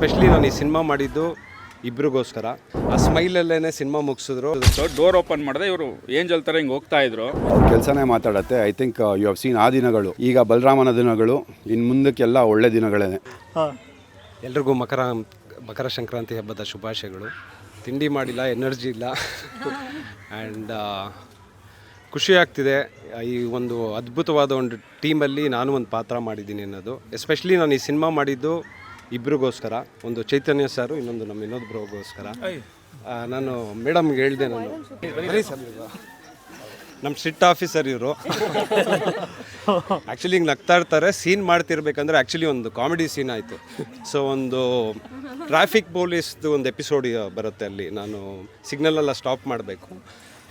Especially ನಾನು ಈ cinema ಮಾಡಿದ್ದು ಇಬ್ರಿಗೋಸ್ಕರ. ಆ ಸ್ಮೈಲಲ್ಲೇ ಸಿನಿಮಾ ಮುಗಿಸಿದ್ರು. ಡೋರ್ ಓಪನ್ ಮಾಡಿದೆ, ಇವರು ಏಂಜಲ್ ಥರ ಹಿಂಗೆ ಹೋಗ್ತಾ ಇದ್ರು. ಅವ್ರ ಕೆಲಸನೇ ಮಾತಾಡತ್ತೆ. I think you have seen ಆ ದಿನಗಳು. ಈಗ ಬಲರಾಮನ ದಿನಗಳು, ಇನ್ನು ಮುಂದಕ್ಕೆಲ್ಲ ಒಳ್ಳೆ ದಿನಗಳೇ. ಎಲ್ರಿಗೂ ಮಕರ ಸಂಕ್ರಾಂತಿ ಹಬ್ಬದ ಶುಭಾಶಯಗಳು. ತಿಂಡಿ ಮಾಡಿಲ್ಲ, ಎನರ್ಜಿ ಇಲ್ಲ ಆ್ಯಂಡ್ ಖುಷಿ ಆಗ್ತಿದೆ. ಈ ಒಂದು ಅದ್ಭುತವಾದ ಒಂದು ಟೀಮಲ್ಲಿ ನಾನು ಒಂದು ಪಾತ್ರ ಮಾಡಿದ್ದೀನಿ ಅನ್ನೋದು. ಎಸ್ಪೆಷಲಿ ನಾನು ಈ ಸಿನಿಮಾ ಮಾಡಿದ್ದು ಇಬ್ರಿಗೋಸ್ಕರ. ಒಂದು ಚೈತನ್ಯ ಸರು, ಇನ್ನೊಂದು ನಮ್ಮ ಇನ್ನೊಬ್ರಿಗೋಸ್ಕರ. ನಾನು ಮೇಡಮ್ಗೆ ಹೇಳಿದೆ, ನಾನು ನಮ್ಮ ಸ್ಟ್ರಿಕ್ಟ್ ಆಫೀಸರ್ ಇವರು. ಆ್ಯಕ್ಚುಲಿ ಹಿಂಗೆ ನಗ್ತಾ ಇರ್ತಾರೆ. ಸೀನ್ ಮಾಡ್ತಿರ್ಬೇಕಂದ್ರೆ ಆ್ಯಕ್ಚುಲಿ ಒಂದು ಕಾಮಿಡಿ ಸೀನ್ ಆಯಿತು. ಸೊ ಒಂದು ಟ್ರಾಫಿಕ್ ಪೊಲೀಸ್ದು ಒಂದು ಎಪಿಸೋಡ್ ಬರುತ್ತೆ. ಅಲ್ಲಿ ನಾನು ಸಿಗ್ನಲೆಲ್ಲ ಸ್ಟಾಪ್ ಮಾಡಬೇಕು.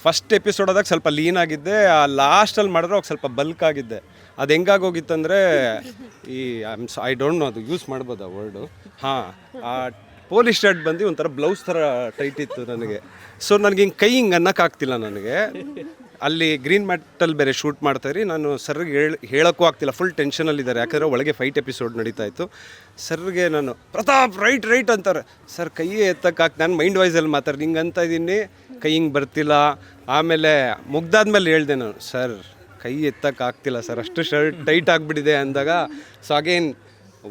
ಫಸ್ಟ್ ಎಪಿಸೋಡಾದಾಗ ಸ್ವಲ್ಪ ಲೀನ್ ಆಗಿದ್ದೆ. ಆ ಲಾಸ್ಟಲ್ಲಿ ಮಾಡಿದ್ರೆ ಅವಾಗ ಸ್ವಲ್ಪ ಬಲ್ಕ್ ಆಗಿದ್ದೆ. ಅದು ಹೆಂಗಾಗೋಗಿತ್ತಂದರೆ ಐ ಡೋಂಟ್ ನೋ, ಅದು ಯೂಸ್ ಮಾಡ್ಬೋದು ಆ ವರ್ಡು. ಆ ಪೊಲೀಸ್ ಶರ್ಟ್ ಬಂದು ಒಂಥರ ಬ್ಲೌಸ್ ಥರ ಟೈಟ್ ಇತ್ತು ನನಗೆ. ಸೊ ನನಗೆ ಹಿಂಗೆ ಕೈ ಹಿಂಗೆ ಅನ್ನೋಕ್ಕಾಗ್ತಿಲ್ಲ ನನಗೆ. ಅಲ್ಲಿ ಗ್ರೀನ್ ಮ್ಯಾಟಲ್ಲಿ ಬೇರೆ ಶೂಟ್ ಮಾಡ್ತಾಯಿರಿ. ನಾನು ಸರ್ಗೆ ಹೇಳೋಕ್ಕೂ ಆಗ್ತಿಲ್ಲ, ಫುಲ್ ಟೆನ್ಷನಲ್ಲಿದ್ದಾರೆ. ಯಾಕಂದರೆ ಒಳಗೆ ಫೈಟ್ ಎಪಿಸೋಡ್ ನಡೀತಾ ಇತ್ತು. ಸರ್ಗೆ ನಾನು ಪ್ರತಾಪ್ ರೈಟ್ ಅಂತಾರೆ. ಸರ್ ಕೈ ಎತ್ತಕ್ಕಾಗ್ತಿ, ನಾನು ಮೈಂಡ್ ವಾಯ್ಸಲ್ಲಿ ಮಾತಾಡಿ ಹಿಂಗೆ ಅಂತ ಇದ್ದೀನಿ, ಕೈ ಹಿಂಗೆ ಬರ್ತಿಲ್ಲ. ಆಮೇಲೆ ಮುಗ್ದಾದ್ಮೇಲೆ ಹೇಳ್ದೆ ನಾನು, ಸರ್ ಕೈ ಎತ್ತಕ್ಕಾಗ್ತಿಲ್ಲ ಸರ್, ಅಷ್ಟು ಶರ್ಟ್ ಟೈಟ್ ಆಗಿಬಿಟ್ಟಿದೆ ಅಂದಾಗ. So again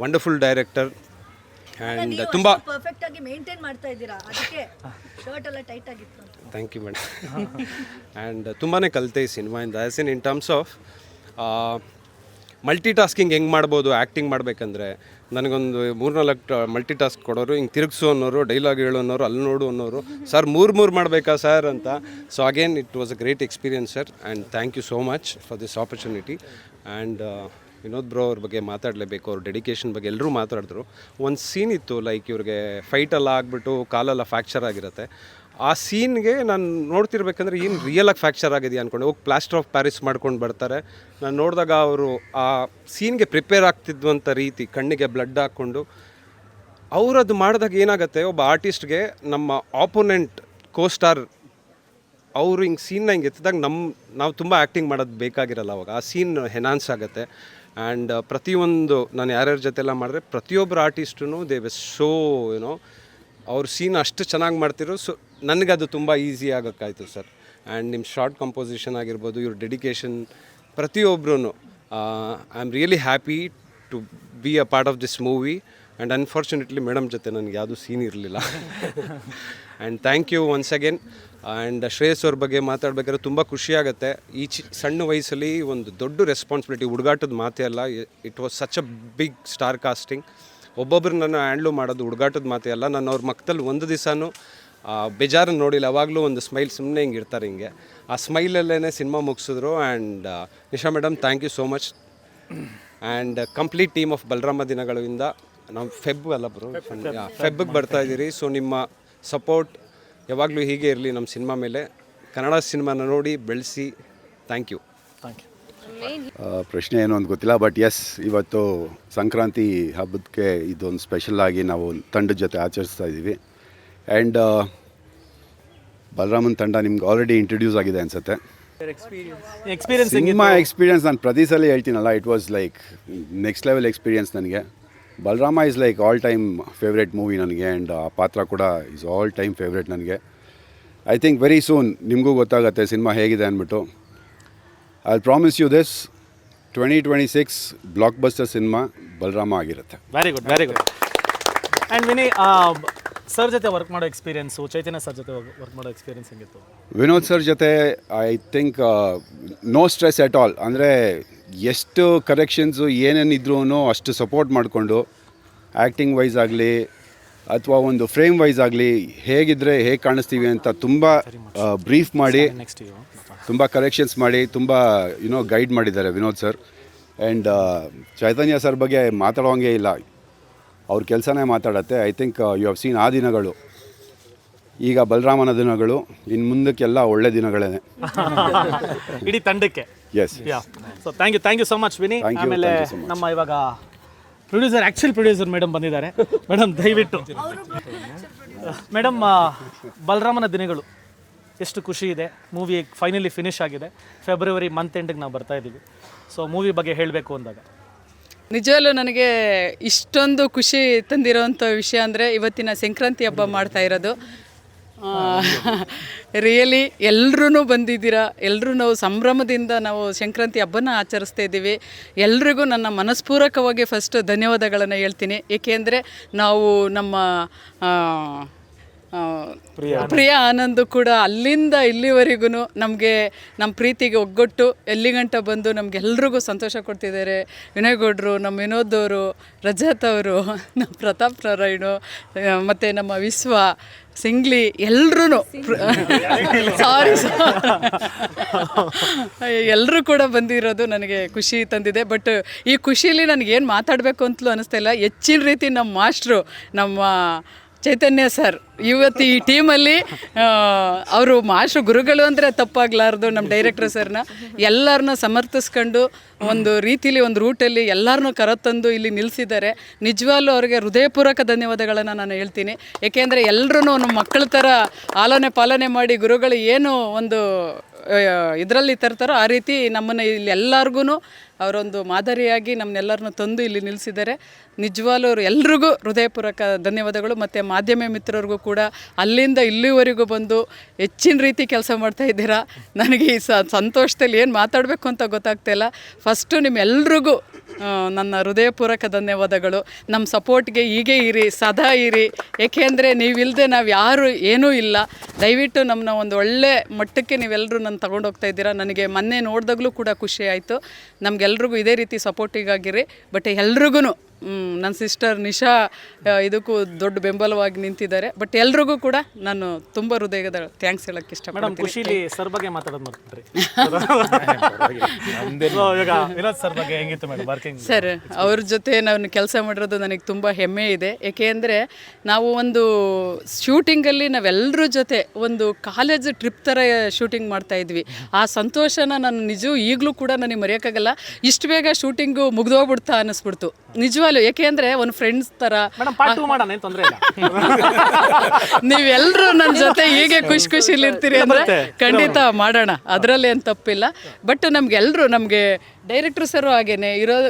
wonderful director and ತುಂಬ ಪರ್ಫೆಕ್ಟ್ ಆಗಿ ಮೇಂಟೈನ್ ಮಾಡ್ತಾ ಇದ್ದೀರಾ, ಅದಕ್ಕೆ ಶರ್ಟ್ ಎಲ್ಲ ಟೈಟ್ ಆಗಿತ್ತು. Thank you madam. ಆ್ಯಂಡ್ ತುಂಬಾ ಕಲಿತೆ ಈ ಸಿನಿಮಾಯಿಂದ. As in terms of multitasking ಹೆಂಗೆ ಮಾಡ್ಬೋದು ಆ್ಯಕ್ಟಿಂಗ್ ಮಾಡಬೇಕಂದ್ರೆ. ನನಗೊಂದು 3-4 ಮಲ್ಟಿ ಟಾಸ್ಕ್ ಕೊಡೋರು, ಹಿಂಗೆ ತಿರುಗಿಸು ಅನ್ನೋರು, ಡೈಲಾಗ್ ಹೇಳೋ ಅನ್ನೋರು, ಅಲ್ಲಿ ನೋಡು ಅನ್ನೋರು. ಸರ್ 3 ಮಾಡಬೇಕಾ ಸರ್ ಅಂತ. So again it was a great experience sir, and thank you so much for this opportunity. And Vinod bro ಅವ್ರ ಬಗ್ಗೆ ಮಾತಾಡಲೇಬೇಕು. ಅವ್ರ ಡೆಡಿಕೇಶನ್ ಬಗ್ಗೆ ಎಲ್ಲರೂ ಮಾತಾಡಿದ್ರು. ಒಂದು ಸೀನ್ ಇತ್ತು, ಲೈಕ್ ಇವ್ರಿಗೆ ಫೈಟೆಲ್ಲ ಆಗಿಬಿಟ್ಟು ಕಾಲೆಲ್ಲ ಫ್ರ್ಯಾಕ್ಚರ್ ಆಗಿರುತ್ತೆ. ಆ ಸೀನ್ಗೆ ನಾನು ನೋಡ್ತಿರ್ಬೇಕಂದ್ರೆ ಏನು ರಿಯಲಾಗಿ ಫ್ರ್ಯಾಕ್ಚರ್ ಆಗಿದೆ ಅಂದ್ಕೊಂಡು ಹೋಗಿ ಪ್ಲಾಸ್ಟರ್ ಆಫ್ ಪ್ಯಾರಿಸ್ ಮಾಡ್ಕೊಂಡು ಬರ್ತಾರೆ. ನಾನು ನೋಡಿದಾಗ ಅವರು ಆ ಸೀನ್ಗೆ ಪ್ರಿಪೇರ್ ಆಗ್ತಿದ್ವಂಥ ರೀತಿ, ಕಣ್ಣಿಗೆ ಬ್ಲಡ್ ಹಾಕ್ಕೊಂಡು ಅವರು ಅದು ಮಾಡಿದಾಗ ಏನಾಗುತ್ತೆ, ಒಬ್ಬ ಆರ್ಟಿಸ್ಟ್ಗೆ ನಮ್ಮ ಆಪೋನೆಂಟ್ ಕೋಸ್ಟಾರ್ ಅವರು ಹಿಂಗೆ ಸೀನ್ನ ಹಿಂಗೆ ಎತ್ತಿದಾಗ ನಾವು ತುಂಬ ಆ್ಯಕ್ಟಿಂಗ್ ಮಾಡೋದು ಬೇಕಾಗಿರಲ್ಲ ಅವಾಗ. ಆ ಸೀನ್ ಎನ್ಹಾನ್ಸ್ ಆಗುತ್ತೆ. ಆ್ಯಂಡ್ ಪ್ರತಿಯೊಂದು ನಾನು ಯಾರ್ಯಾರ ಜೊತೆಲ್ಲ ಮಾಡಿದ್ರೆ ಪ್ರತಿಯೊಬ್ಬರು ಆರ್ಟಿಸ್ಟೂ ದೇ ವೆ ಸೋ ಏನೋ ಅವ್ರ ಸೀನ್ ಅಷ್ಟು ಚೆನ್ನಾಗಿ ಮಾಡ್ತಿರೋ. ಸೊ ನನಗದು ತುಂಬ ಈಸಿ ಆಗೋಕ್ಕಾಯ್ತು ಸರ್. ಆ್ಯಂಡ್ ನಿಮ್ಮ ಶಾರ್ಟ್ ಕಂಪೋಸಿಷನ್ ಆಗಿರ್ಬೋದು, ಇವ್ರ ಡೆಡಿಕೇಶನ್, ಪ್ರತಿಯೊಬ್ಬರೂ I am really happy to be a part of this movie. And unfortunately madam ಜೊತೆ ನನಗೆ ಯಾವುದೂ ಸೀನ್ ಇರಲಿಲ್ಲ. And thank you once again. And Shreyas ಅವ್ರ ಬಗ್ಗೆ ಮಾತಾಡಬೇಕಾದ್ರೆ ತುಂಬ ಖುಷಿಯಾಗುತ್ತೆ. ಈ ಸಣ್ಣ ವಯಸ್ಸಲ್ಲಿ ಒಂದು ದೊಡ್ಡ ರೆಸ್ಪಾನ್ಸಿಬಿಲಿಟಿ, ಹುಡುಗಾಟದ ಮಾತೇ ಅಲ್ಲ. It was such a big star casting. ಒಬ್ಬೊಬ್ಬರು ನಾನು ಹ್ಯಾಂಡ್ಲು ಮಾಡೋದು ಹುಡುಗಾಟದ ಮಾತೇ ಅಲ್ಲ. ನಾನು ಅವ್ರ ಮಕ್ಕದಲ್ಲಿ ಒಂದು ದಿವಸನೂ ಬೇಜಾರನ್ನು ನೋಡಿಲ್ಲ. ಯಾವಾಗಲೂ ಒಂದು ಸ್ಮೈಲ್, ಸುಮ್ಮನೆ ಹಿಂಗೆ ಇರ್ತಾರೆ ಹಿಂಗೆ. ಆ ಸ್ಮೈಲಲ್ಲೇ ಸಿನಿಮಾ ಮುಗಿಸಿದ್ರು. And Nisha madam thank you so much. And complete team of Balarama ದಿನಗಳಿಂದ ನಾವು ಫೆಬ್ಬಿಗೆ ಬರ್ತಾಯಿದ್ದೀರಿ. ಸೊ ನಿಮ್ಮ ಸಪೋರ್ಟ್ ಯಾವಾಗಲೂ ಹೀಗೆ ಇರಲಿ ನಮ್ಮ ಸಿನಿಮಾ ಮೇಲೆ. ಕನ್ನಡ ಸಿನಿಮಾನ ನೋಡಿ ಬೆಳೆಸಿ. Thank you. ಪ್ರಶ್ನೆ ಏನು ಅಂತ ಗೊತ್ತಿಲ್ಲ, ಬಟ್ ಎಸ್, ಇವತ್ತು ಸಂಕ್ರಾಂತಿ ಹಬ್ಬಕ್ಕೆ ಇದೊಂದು ಸ್ಪೆಷಲ್ ಆಗಿ ನಾವು ತಂಡದ ಜೊತೆ ಆಚರಿಸ್ತಾ ಇದ್ದೀವಿ. ಆ್ಯಂಡ್ ಬಲರಾಮನ್ ತಂಡ ನಿಮ್ಗೆ ಆಲ್ರೆಡಿ ಇಂಟ್ರಡ್ಯೂಸ್ ಆಗಿದೆ ಅನಿಸುತ್ತೆ. ಸಿನಿಮಾ ಎಕ್ಸ್ಪೀರಿಯನ್ಸ್ ನಾನು ಪ್ರತಿ ಸಲ ಹೇಳ್ತೀನಲ್ಲ, it was like next level experience ನನಗೆ. Balarama is like all time favourite movie ನನಗೆ. ಆ್ಯಂಡ್ ಆ ಪಾತ್ರ ಕೂಡ ಈಸ್ ಆಲ್ ಟೈಮ್ ಫೇವ್ರೆಟ್ ನನಗೆ. ಐ ಥಿಂಕ್ ವೆರಿ ಸೂನ್ ನಿಮಗೂ ಗೊತ್ತಾಗುತ್ತೆ ಸಿನಿಮಾ ಹೇಗಿದೆ ಅಂದ್ಬಿಟ್ಟು. I promise you this, 2026 blockbuster cinema Balarama ಆಗಿರುತ್ತೆ. Very good, very good. And Vinay, sir ಜೊತೆ ವರ್ಕ್ ಮಾಡೋ ಎಕ್ಸ್ಪೀರಿಯನ್ಸು, ಚೈತನ್ಯ ಸರ್ ಜೊತೆ ವರ್ಕ್ ಮಾಡೋ ಎಕ್ಸ್ಪೀರಿಯನ್ಸ್ ಹೆಂಗಿತ್ತು? ವಿನೋದ್ ಸರ್ ಜೊತೆ I think no stress at all. ಅಂದರೆ ಎಷ್ಟು ಕರೆಕ್ಷನ್ಸು ಏನೇನಿದ್ರೂ ಅಷ್ಟು ಸಪೋರ್ಟ್ ಮಾಡಿಕೊಂಡು, ಆ್ಯಕ್ಟಿಂಗ್ ವೈಸ್ ಆಗಲಿ ಅಥವಾ ಒಂದು ಫ್ರೇಮ್ ವೈಸ್ ಆಗಲಿ, ಹೇಗಿದ್ದರೆ ಹೇಗೆ ಕಾಣಿಸ್ತೀವಿ ಅಂತ ತುಂಬ ಬ್ರೀಫ್ ಮಾಡಿ, ತುಂಬ ಕರೆಕ್ಷನ್ಸ್ ಮಾಡಿ, ತುಂಬ ಗೈಡ್ ಮಾಡಿದ್ದಾರೆ Vinod sir. And Chaitanya sir ಬಗ್ಗೆ ಮಾತಾಡೋಂಗೆ ಇಲ್ಲ, ಅವ್ರ ಕೆಲಸನೇ ಮಾತಾಡತ್ತೆ. I think you have seen ಆ ದಿನಗಳು. ಈಗ ಬಲರಾಮನ ದಿನಗಳು, ಇನ್ನು ಮುಂದಕ್ಕೆಲ್ಲ ಒಳ್ಳೆ ದಿನಗಳೇ ಇಡೀ ತಂಡಕ್ಕೆ. Yes. So thank you so much Vini. ಆಮೇಲೆ ನಮ್ಮ ಇವಾಗ ಆ್ಯಕ್ಚುಲ್ ಪ್ರೊಡ್ಯೂಸರ್ ಮೇಡಮ್ ಬಂದಿದ್ದಾರೆ. ಮೇಡಮ್ ದಯವಿಟ್ಟು ಮೇಡಮ್, ಬಲರಾಮನ ದಿನಗಳು ಎಷ್ಟು ಖುಷಿ ಇದೆ. ಮೂವಿ ಫೈನಲಿ ಫಿನಿಶ್ ಆಗಿದೆ. ಫೆಬ್ರವರಿ ಮಂತ್ ಎಂಡಿಗೆ ನಾವು ಬರ್ತಾ ಇದ್ದೀವಿ. ಸೊ ಮೂವಿ ಬಗ್ಗೆ ಹೇಳಬೇಕು ಅಂದಾಗ ನಿಜವಲ್ಲೂ ನನಗೆ ಇಷ್ಟೊಂದು ಖುಷಿ ತಂದಿರೋವಂಥ ವಿಷಯ ಅಂದರೆ ಇವತ್ತಿನ ಸಂಕ್ರಾಂತಿ ಹಬ್ಬ ಮಾಡ್ತಾ ಇರೋದು. ರಿಯಲಿ ಎಲ್ಲರೂ ಬಂದಿದ್ದೀರಾ, ಎಲ್ಲರೂ ನಾವು ಸಂಭ್ರಮದಿಂದ ನಾವು ಸಂಕ್ರಾಂತಿ ಹಬ್ಬನ ಆಚರಿಸ್ತಾ ಇದ್ದೀವಿ. ಎಲ್ರಿಗೂ ನನ್ನ ಮನಸ್ಪೂರ್ವಕವಾಗಿ ಫಸ್ಟ್ ಧನ್ಯವಾದಗಳನ್ನು ಹೇಳ್ತೀನಿ. ಏಕೆಂದರೆ ನಾವು ನಮ್ಮ ಪ್ರಿಯ ಆನಂದ್ ಕೂಡ ಅಲ್ಲಿಂದ ಇಲ್ಲಿವರೆಗೂ ನಮಗೆ ನಮ್ಮ ಪ್ರೀತಿಗೆ ಒಗ್ಗಟ್ಟು ಎಲ್ಲಿಗಂಟ ಬಂದು ನಮಗೆಲ್ರಿಗೂ ಸಂತೋಷ ಕೊಡ್ತಿದ್ದಾರೆ. ವಿನಯ್ ಗೌಡ್ರು, ನಮ್ಮ ವಿನೋದ್ ಅವರು, ರಜತ್ ಅವರು, ನಮ್ಮ ಪ್ರತಾಪ್ ನಾರಾಯಣು, ಮತ್ತು ನಮ್ಮ ವಿಶ್ವ ಸಿಂಗ್ಲಿ ಎಲ್ಲರೂ ಸಾರಿ ಎಲ್ಲರೂ ಕೂಡ ಬಂದಿರೋದು ನನಗೆ ಖುಷಿ ತಂದಿದೆ. ಬಟ್ ಈ ಖುಷಿಲಿ ನನಗೇನು ಮಾತಾಡಬೇಕು ಅಂತಲೂ ಅನ್ನಿಸ್ತಾ ಇಲ್ಲ. ಹೆಚ್ಚಿನ ರೀತಿ ನಮ್ಮ ಮಾಸ್ಟ್ರು, ನಮ್ಮ ಚೈತನ್ಯ ಸರ್ ಇವತ್ತು ಈ ಟೀಮಲ್ಲಿ ಅವರು ಮಾಸ್ಟ್ರು ಗುರುಗಳು ಅಂದರೆ ತಪ್ಪಾಗಲಾರ್ದು. ನಮ್ಮ ಡೈರೆಕ್ಟರ್ ಸರ್ನ ಎಲ್ಲರನ್ನ ಸಮರ್ಥಿಸ್ಕೊಂಡು ಒಂದು ರೀತಿಲಿ ಒಂದು ರೂಟಲ್ಲಿ ಎಲ್ಲರನ್ನೂ ಕರೆತಂದು ಇಲ್ಲಿ ನಿಲ್ಲಿಸಿದ್ದಾರೆ. ನಿಜವಾಗ್ಲೂ ಅವ್ರಿಗೆ ಹೃದಯಪೂರ್ವಕ ಧನ್ಯವಾದಗಳನ್ನು ನಾನು ಹೇಳ್ತೀನಿ. ಏಕೆಂದರೆ ಎಲ್ಲರೂ ನಮ್ಮ ಮಕ್ಕಳ ಥರ ಆಲನೆ ಪಾಲನೆ ಮಾಡಿ ಗುರುಗಳು ಏನು ಒಂದು ಇದರಲ್ಲಿ ತರ್ತಾರೋ ಆ ರೀತಿ ನಮ್ಮನ್ನು ಇಲ್ಲಿ ಎಲ್ಲರಿಗೂ ಅವರೊಂದು ಮಾದರಿಯಾಗಿ ನಮ್ಮನ್ನೆಲ್ಲರನ್ನೂ ತಂದು ಇಲ್ಲಿ ನಿಲ್ಲಿಸಿದ್ದಾರೆ. ನಿಜವಾಗ್ಲೂ ಅವರು ಎಲ್ರಿಗೂ ಹೃದಯಪೂರ್ವಕ ಧನ್ಯವಾದಗಳು. ಮತ್ತು ಮಾಧ್ಯಮ ಮಿತ್ರರಿಗೂ ಕೂಡ ಅಲ್ಲಿಂದ ಇಲ್ಲಿವರೆಗೂ ಬಂದು ಹೆಚ್ಚಿನ ರೀತಿ ಕೆಲಸ ಮಾಡ್ತಾ ಇದ್ದೀರಾ. ನನಗೆ ಈ ಸಂತೋಷದಲ್ಲಿ ಏನು ಮಾತಾಡಬೇಕು ಅಂತ ಗೊತ್ತಾಗ್ತಾಯಿಲ್ಲ. ಫಸ್ಟು ನಿಮ್ಮೆಲ್ರಿಗೂ ನನ್ನ ಹೃದಯಪೂರ್ವಕ ಧನ್ಯವಾದಗಳು. ನಮ್ಮ ಸಪೋರ್ಟ್ಗೆ ಹೀಗೆ ಇರಿ, ಸದಾ ಇರಿ. ಏಕೆಂದರೆ ನೀವಿಲ್ಲದೆ ನಾವು ಯಾರು ಏನೂ ಇಲ್ಲ. ದಯವಿಟ್ಟು ನಮ್ಮನ್ನ ಒಂದು ಒಳ್ಳೆ ಮಟ್ಟಕ್ಕೆ ನೀವೆಲ್ಲರೂ ನನ್ನ ತಗೊಂಡೋಗ್ತಾ ಇದ್ದೀರಾ. ನನಗೆ ಮೊನ್ನೆ ನೋಡಿದಾಗಲೂ ಕೂಡ ಖುಷಿ ಆಯಿತು. ನಮಗೆಲ್ರಿಗೂ ಇದೇ ರೀತಿ ಸಪೋರ್ಟಿಗಾಗಿರಿ. ಬಟ್ ಎಲ್ರಿಗೂ ನನ್ನ ಸಿಸ್ಟರ್ ನಿಶಾ ಇದಕ್ಕೂ ದೊಡ್ಡ ಬೆಂಬಲವಾಗಿ ನಿಂತಿದ್ದಾರೆ. ಬಟ್ ಎಲ್ರಿಗೂ ಕೂಡ ನಾನು ತುಂಬ ಹೃದಯದ ಥ್ಯಾಂಕ್ಸ್ ಹೇಳೋಕ್ಕೆ ಇಷ್ಟಪಡ್ತೀನಿ. ಖುಷಿಲಿ ಸರ್ ಬಗ್ಗೆ ಮಾತಾಡೋದು ಮಾಡ್ಕೊಂಡ್ರಿ ವಿನೋದ್ ಸರ್ ಬಗ್ಗೆ ಹೆಂಗಿತ್ತು ಮೇಡಮ್ ವರ್ಕಿಂಗ್? ಸರ್ ಅವ್ರ ಜೊತೆ ನಾನು ಕೆಲಸ ಮಾಡಿರೋದು ನನಗೆ ತುಂಬ ಹೆಮ್ಮೆ ಇದೆ. ಏಕೆಂದರೆ ನಾವು ಒಂದು ಶೂಟಿಂಗಲ್ಲಿ ನಾವೆಲ್ಲರ ಜೊತೆ ಒಂದು ಕಾಲೇಜ್ ಟ್ರಿಪ್ ಥರ ಶೂಟಿಂಗ್ ಮಾಡ್ತಾಯಿದ್ವಿ. ಆ ಸಂತೋಷನ ನಾನು ಈಗಲೂ ಕೂಡ ನನಗೆ ಮರೆಯೋಕ್ಕಾಗಲ್ಲ. ಇಷ್ಟು ಬೇಗ ಶೂಟಿಂಗು ಮುಗಿದೋಗ್ಬಿಡ್ತಾ ಅನ್ನಿಸ್ಬಿಡ್ತು ನಿಜವಾಗ್ಲೂ. ಏಕೆಂದರೆ ಒಂದು ಫ್ರೆಂಡ್ಸ್ ಥರ ಮಾಡೋಣ ಏನು ತೊಂದರೆ ಇಲ್ಲ. ನೀವೆಲ್ಲರೂ ನನ್ನ ಜೊತೆ ಹೀಗೆ ಖುಷಿಲಿ ಇರ್ತೀರಿ ಅಂದರೆ ಖಂಡಿತ ಮಾಡೋಣ, ಅದರಲ್ಲಿ ಏನು ತಪ್ಪಿಲ್ಲ. ಬಟ್ ನಮಗೆ ಡೈರೆಕ್ಟ್ರ್ ಸರು ಹಾಗೇನೆ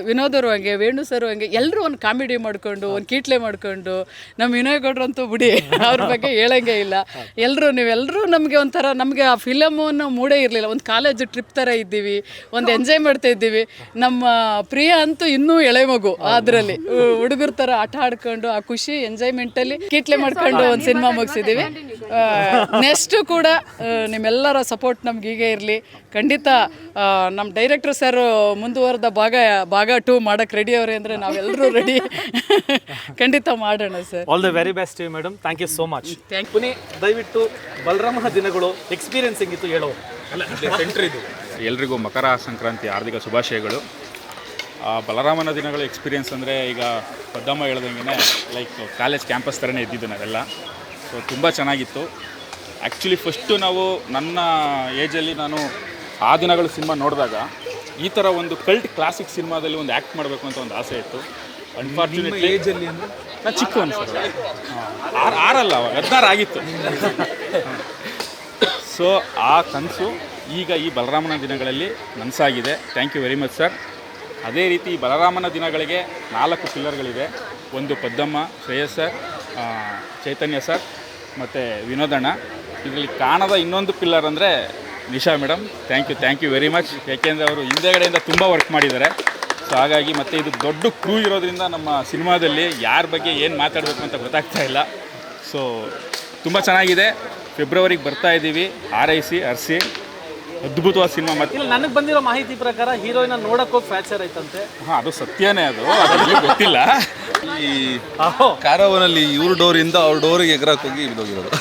ವಿನೋದರು ಹಾಗೆ, ವೇಣು ಸರು ಹಾಗೆ ಎಲ್ಲರೂ ಒಂದು ಕಾಮಿಡಿ ಮಾಡಿಕೊಂಡು ಒಂದು ಕೀಟ್ಲೆ ಮಾಡಿಕೊಂಡು, ನಮ್ಮ ವಿನಯ್ ಗೌಡ್ರಂತೂ ಬಿಡಿ ಅವ್ರ ಬಗ್ಗೆ ಹೇಳೋಂಗೆ ಇಲ್ಲ. ನೀವೆಲ್ಲರೂ ನಮಗೆ ಒಂಥರ ನಮಗೆ ಆ ಫಿಲಮನ್ನು ಮೂಡೇ ಇರಲಿಲ್ಲ. ಒಂದು ಕಾಲೇಜ್ ಟ್ರಿಪ್ ಥರ ಇದ್ದೀವಿ, ಒಂದು ಎಂಜಾಯ್ ಮಾಡ್ತಾ ಇದ್ದೀವಿ. ನಮ್ಮ ಪ್ರಿಯ ಅಂತೂ ಇನ್ನೂ ಎಳೆ ಮಗು, ಅದರಲ್ಲಿ ಹುಡುಗರ ಥರ ಆಟ ಆಡ್ಕೊಂಡು ಆ ಖುಷಿ ಎಂಜಾಯ್ಮೆಂಟಲ್ಲಿ ಕೀಟ್ಲೆ ಮಾಡ್ಕೊಂಡು ಒಂದು ಸಿನಿಮಾ ಮುಗಿಸಿದ್ದೀವಿ. ನೆಕ್ಸ್ಟು ಕೂಡ ನಿಮ್ಮೆಲ್ಲರ ಸಪೋರ್ಟ್ ನಮ್ಗೆ ಹೀಗೆ ಇರಲಿ. ಖಂಡಿತ ನಮ್ಮ ಡೈರೆಕ್ಟರ್ ಸರ್ ಮುಂದುವರೆದ ಭಾಗ 2 ಮಾಡೋಕ್ಕೆ ರೆಡಿ ಅವರೇ ಅಂದರೆ ನಾವೆಲ್ಲರೂ ರೆಡಿ. ಖಂಡಿತ ಮಾಡೋಣ sir. All the very best madam. Thank you so much. Puni ದಯವಿಟ್ಟು ಬಲರಾಮನ ದಿನಗಳು ಎಕ್ಸ್ಪೀರಿಯನ್ಸ್ ಹೆಂಗಿತ್ತು ಹೇಳೋ. ಎಲ್ರಿಗೂ ಮಕರ ಸಂಕ್ರಾಂತಿ ಹಾರ್ದಿಕ ಶುಭಾಶಯಗಳು. ಬಲರಾಮನ ದಿನಗಳು ಎಕ್ಸ್ಪೀರಿಯೆನ್ಸ್ ಅಂದರೆ ಈಗ ಪದ್ದಮ್ಮ ಹೇಳ್ದಂಗೆ ಲೈಕ್ ಕಾಲೇಜ್ ಕ್ಯಾಂಪಸ್ ಥರನೇ ಇದ್ದಿದ್ದು ನಾವೆಲ್ಲ. ಸೊ ತುಂಬ ಚೆನ್ನಾಗಿತ್ತು. ಆ್ಯಕ್ಚುಲಿ ಫಸ್ಟು ನಾವು ನನ್ನ ಏಜಲ್ಲಿ ನಾನು ಆ ದಿನಗಳು ಸಿನಿಮಾ ನೋಡಿದಾಗ ಈ ಥರ ಒಂದು ಕಲ್ಟ್ ಕ್ಲಾಸಿಕ್ ಸಿನಿಮಾದಲ್ಲಿ ಒಂದು ಆ್ಯಕ್ಟ್ ಮಾಡಬೇಕು ಅಂತ ಒಂದು ಆಸೆ ಇತ್ತು. ಅನ್ಫಾರ್ಚುನೇಟ್ಲಿ ಏಜಲ್ಲಿ ಅಂದರೆ ನಾನು ಚಿಕ್ಕವನು ಸರ್, 6 ಅವಾಗ 16 ಆಗಿತ್ತು. ಸೊ ಆ ಕನಸು ಈಗ ಈ ಬಲರಾಮನ ದಿನಗಳಲ್ಲಿ ನನಸಾಗಿದೆ. Thank you very much sir. ಅದೇ ರೀತಿ ಬಲರಾಮನ ದಿನಗಳಿಗೆ 4 ಪಿಲ್ಲರ್ಗಳಿವೆ. ಒಂದು ಪದ್ದಮ್ಮ, ಶ್ರೇಯಸ್ ಸರ್, ಚೈತನ್ಯ ಸರ್ ಮತ್ತು ವಿನೋದಣ್ಣ. ಇದರಲ್ಲಿ ಕಾಣದ ಇನ್ನೊಂದು ಪಿಲ್ಲರ್ ಅಂದರೆ Nisha madam. Thank you very much. ಯಾಕೆಂದರೆ ಅವರು ಹಿಂದೆಗಡೆಯಿಂದ ತುಂಬ ವರ್ಕ್ ಮಾಡಿದ್ದಾರೆ. ಸೊ ಹಾಗಾಗಿ ಮತ್ತು ಇದು ದೊಡ್ಡ ಕ್ರೂ ಇರೋದ್ರಿಂದ ನಮ್ಮ ಸಿನಿಮಾದಲ್ಲಿ ಯಾರ ಬಗ್ಗೆ ಏನು ಮಾತಾಡಬೇಕು ಅಂತ ಗೊತ್ತಾಗ್ತಾ ಇಲ್ಲ. ಸೊ ತುಂಬ ಚೆನ್ನಾಗಿದೆ. ಫೆಬ್ರವರಿಗೆ ಬರ್ತಾ ಇದ್ದೀವಿ. ಆರೈಸಿ ಹರಿಸಿ ಅದ್ಭುತವಾದ ಸಿನಿಮಾ. ಮತ್ತೆ ನನಗೆ ಬಂದಿರೋ ಮಾಹಿತಿ ಪ್ರಕಾರ ಹೀರೋಯಿನ ನೋಡಕ್ಕೆ ಹೋಗಿ ಫ್ರ್ಯಾಕ್ಚರ್ ಆಯ್ತಂತೆ. ಅದು ಸತ್ಯನೇ, ಅದು ಗೊತ್ತಿಲ್ಲ. ಈ ಕಾರವನಲ್ಲಿ ಇವ್ರ ಡೋರಿಂದ ಅವ್ರ ಡೋರಿಗೆ ಎಗರಕ್ಕೆ ಹೋಗಿ ಬಿದ್ದೋಗಿರೋದು.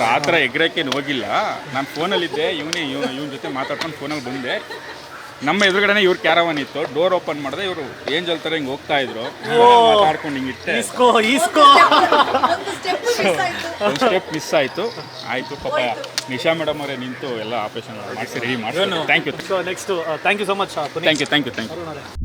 ಆ ಥರ ಎಗ್ರಕ್ಕೆ ಹೋಗಿಲ್ಲ. ನಾನು ಫೋನಲ್ಲಿದ್ದೆ, ಇವನ ಜೊತೆ ಮಾತಾಡ್ಕೊಂಡು ಫೋನಲ್ಲಿ ಬಂದೆ. ನಮ್ಮ ಎದುರುಗಡೆನೇ ಇವ್ರ ಕ್ಯಾರವನ್ ಇತ್ತು. ಡೋರ್ ಓಪನ್ ಮಾಡಿದೆ, ಇವರು ಏಂಜಲ್ ಥರ ಹಿಂಗೆ ಹೋಗ್ತಾ ಇದ್ರು. ಮಾತಾಡ್ಕೊಂಡು ಹಿಂಗಿಟ್ಟೆ, ಒಂದು ಸ್ಟೆಪ್ ಮಿಸ್ ಆಯಿತು. ಪಾಪ ನಿಶಾ ಮೇಡಮ್ ಅವರೇ ನಿಂತು ಎಲ್ಲ ಆಪರೇಷನ್ ಮಾಡಿಸಿ ರೆಡಿ ಮಾಡಿ. Thank you. Next thank you so much. Thank you.